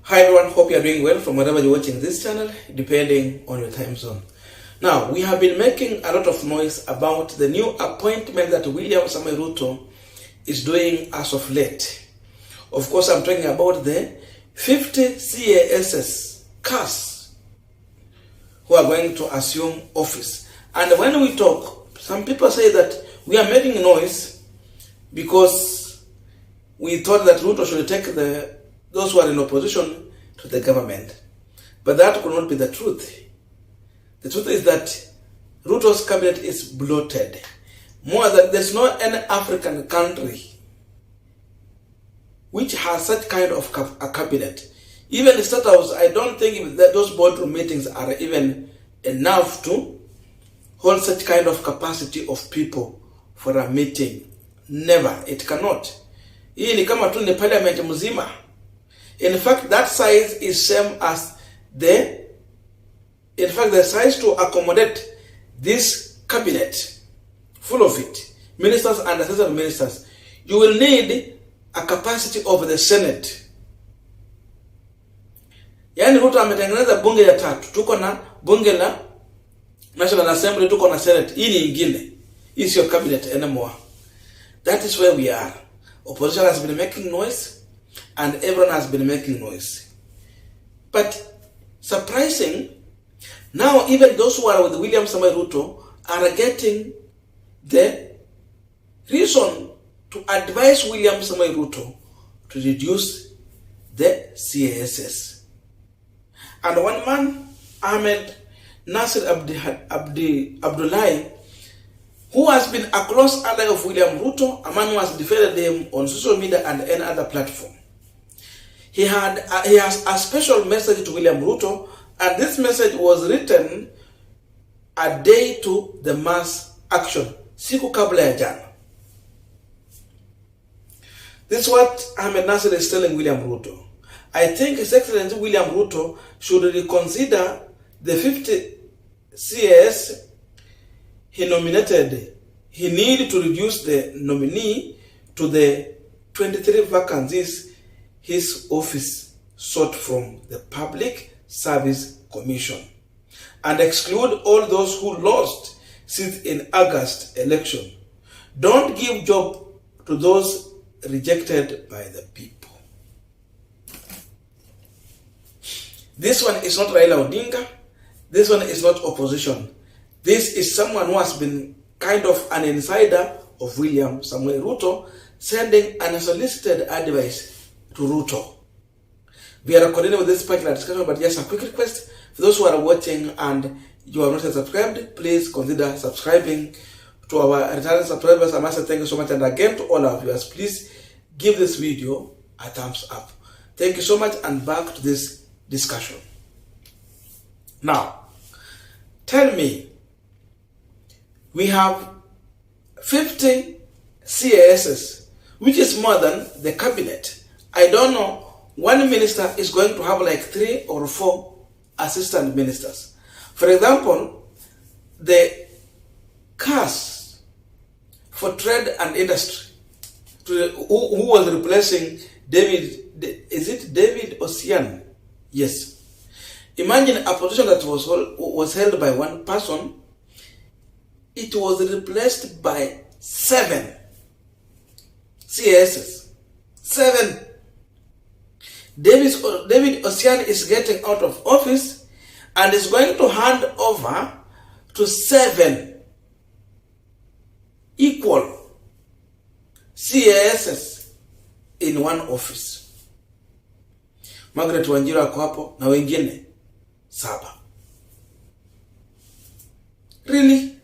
Hi everyone, hope you are doing well from wherever you're watching this channel, depending on your time zone. Now, we have been making a lot of noise about the new appointment that William Samoei Ruto is doing as of late. Of course, I'm talking about the 50 CAS who are going to assume office. And when we talk, some people say that we are making noise because we thought that Ruto should take those who are in opposition to the government. But that could not be the truth. The truth is that Ruto's cabinet is bloated. More than there's no any African country which has such kind of a cabinet. Even the Statehouse, I don't think that those boardroom meetings are even enough to hold such kind of capacity of people for a meeting. Never. It cannot. Hii ni kama tu ni parliament mzima. In fact, that size is same as the size to accommodate this cabinet, full of it, ministers and assistant ministers, you will need a capacity of the Senate. Yani Ruto ametengeneza bunge ya tatu. Tuko na bunge la National Assembly, tuko na Senate. Hii ni ingine. Hii sio cabinet anymore. That is where we are. Opposition has been making noise and everyone has been making noise. But surprising, now even those who are with William Samoei Ruto are getting the reason to advise William Samoei Ruto to reduce the CASs. And one man, AhmedNassir Abdullahi, who has been a close ally of William Ruto, a man who has defended him on social media and any other platform. He has a special message to William Ruto, and this message was written a day to the mass action, siku kabla ya jana. This is what AhmedNassir is telling William Ruto. I think His Excellency William Ruto should reconsider the 50 CAS he nominated. He needed to reduce the nominee to the 23 vacancies his office sought from the Public Service Commission, and exclude all those who lost seats in August election. Don't give job to those rejected by the people. This one is not Raila Odinga. This one is not opposition. This is someone who has been kind of an insider of William Samoei Ruto, sending unsolicited advice to Ruto. We are continuing with this particular discussion, but just a quick request for those who are watching and you are not subscribed, please consider subscribing. To our returning subscribers, I must say thank you so much, and again to all our viewers, please give this video a thumbs up. Thank you so much, and back to this discussion. Now, tell me, we have 50 CASs, which is more than the cabinet. I don't know, one minister is going to have like 3 or 4 assistant ministers. For example, the CAS for trade and industry, who was replacing David, is it David Ocean? Yes. Imagine a position that was held by one person, it was replaced by 7 CASs. 7. David Ocean is getting out of office and is going to hand over to 7 equal CASs in one office. Margaret Wanjiru ako hapo na wengine 7. Really?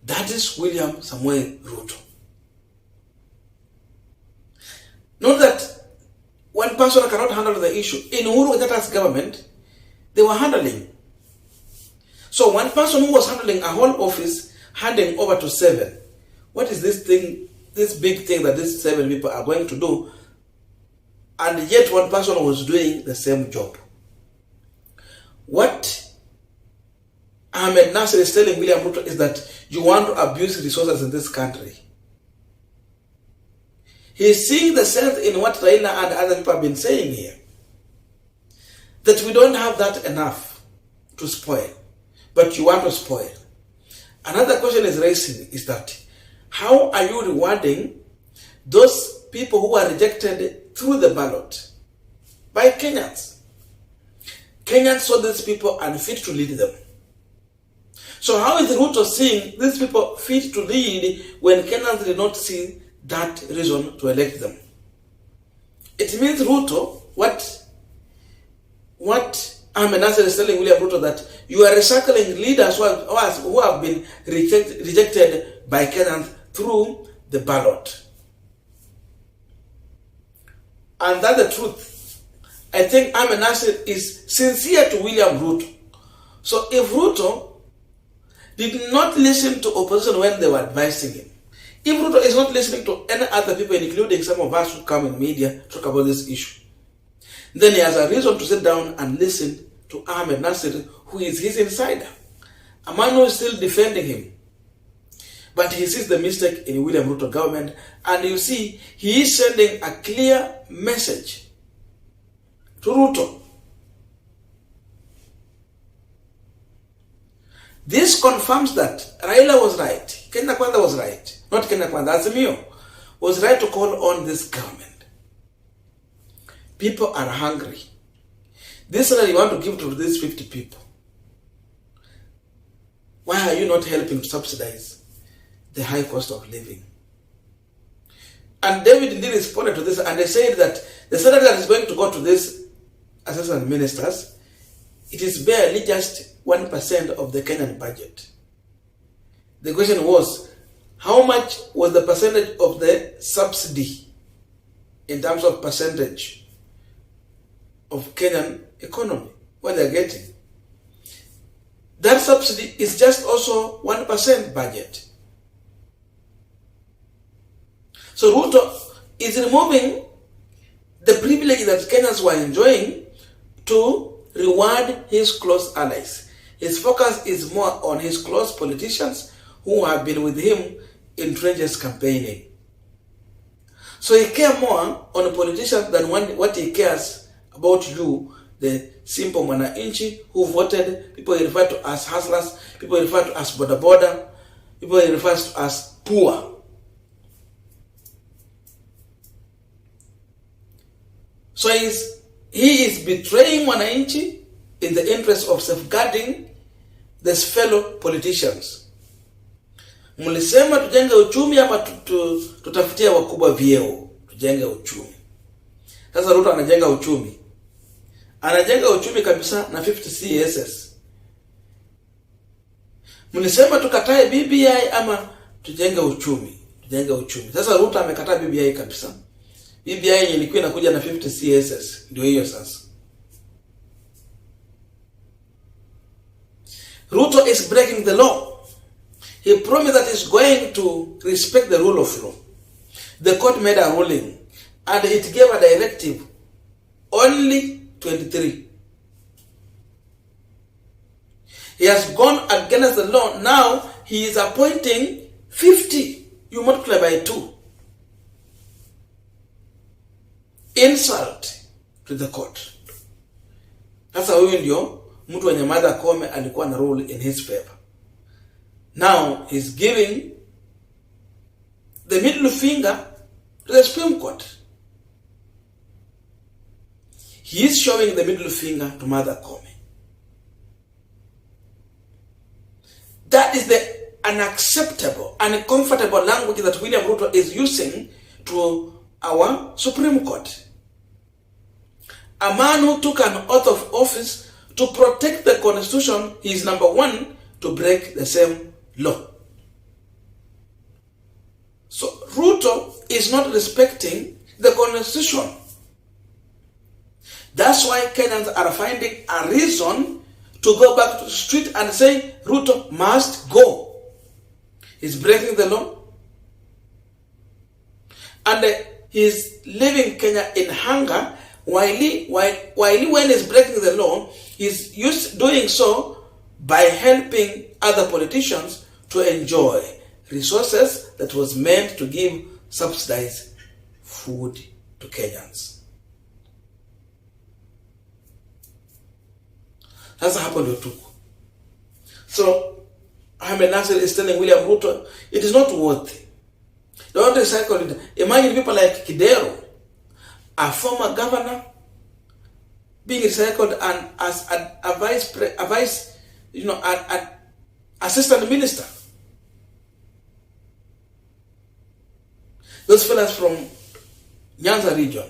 That is William Samoei Ruto. Not that one person cannot handle the issue. In Uhuru Kenyatta's government, they were handling. So one person who was handling a whole office, handing over to 7. What is this thing, this big thing that these 7 people are going to do? And yet one person was doing the same job. What AhmedNassir is telling William Ruto is that you want to abuse resources in this country. He's seeing the sense in what Raila and other people have been saying here. That we don't have that enough to spoil, but you want to spoil. Another question is raising is that, how are you rewarding those people who are rejected through the ballot by Kenyans? Kenyans saw these people unfit to lead them. So how is Ruto seeing these people fit to lead when Kenyans did not see that reason to elect them? It means Ruto, what AhmedNassir is telling William Ruto, that you are recycling leaders who have been rejected by Kenyans through the ballot. And that's the truth. I think AhmedNassir is sincere to William Ruto. So if Ruto did not listen to opposition when they were advising him, if Ruto is not listening to any other people, including some of us who come in media, talk about this issue, then he has a reason to sit down and listen to AhmedNassir, who is his insider, a man who is still defending him. But he sees the mistake in William Ruto government, and you see, he is sending a clear message to Ruto. This confirms that Raila was right, Kenya Kwanza was right, not Kenya Kwanza, Azimio was right to call on this government. People are hungry. This salary you want to give to these 50 people, why are you not helping to subsidize the high cost of living? And David indeed responded to this, and they said that the salary that is going to go to these assistant ministers, it is barely just 1% of the Kenyan budget. The question was, how much was the percentage of the subsidy in terms of percentage of Kenyan economy, what they're getting? That subsidy is just also 1% budget. So Ruto is removing the privilege that Kenyans were enjoying to reward his close allies. His focus is more on his close politicians who have been with him in trenches campaigning. So he cares more on politicians than what he cares about you, the simple mwananchi who voted. People he refer to as hustlers, people he refer to as boda, people he refers to as poor. So he is betraying mwananchi in the interest of safeguarding these fellow politicians. Mlisema tujenge uchumi ama tutafutia wakubwa vyeo, tujenge uchumi. Sasa Ruto anajenga uchumi. Anajenga uchumi kabisa na 50 CSS. Mlisema tukatae BBI ama tujenge uchumi, tujenge uchumi. Sasa Ruto amekataa BBI kabisa. BBI ilikuwa inakuja na 50 CSS, ndio hiyo sasa. Ruto is breaking the law. He promised that he's going to respect the rule of law. The court made a ruling and it gave a directive only 23. He has gone against the law. Now he is appointing 50. You multiply by 2. Insult to the court. Sasa huyu ndio mtu wenye Martha Koome alikuwa na rule in his favor. Now he's giving the middle finger to the Supreme Court. He is showing the middle finger to Martha Koome. That is the unacceptable, uncomfortable language that William Ruto is using to our Supreme Court. A man who took an oath of office to protect the Constitution, he is number one to break the same law. So Ruto is not respecting the Constitution. That's why Kenyans are finding a reason to go back to the street and say Ruto must go. He's breaking the law. And he's leaving Kenya in hunger while when he's breaking the law, he's doing so by helping other politicians to enjoy resources that was meant to give subsidized food to Kenyans. Sasa hapo ndio tuko. So AhmedNassir is telling William Ruto, it is not worthy. Don't recycle it. Imagine people like Kidero, a former governor, being recycled and as a vice, an assistant minister. Those fellas from Nyanza region,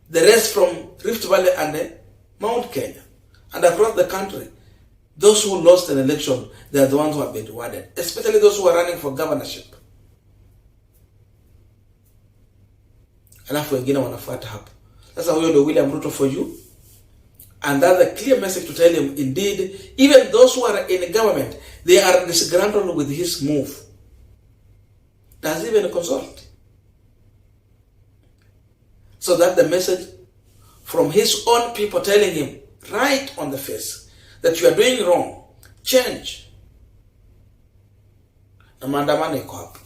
the rest from Rift Valley and Mount Kenya, and across the country, those who lost an election, they are the ones who have been rewarded, especially those who are running for governorship. Alafu wengine wanafuata hapo. Sasa huyo ndio William Ruto for you. And that's a clear message to tell him, indeed, even those who are in government, they are disgruntled with his move. Does he even consult? So that the message from his own people telling him, right on the face, that you are doing wrong, change. Na maandamano iko hapo.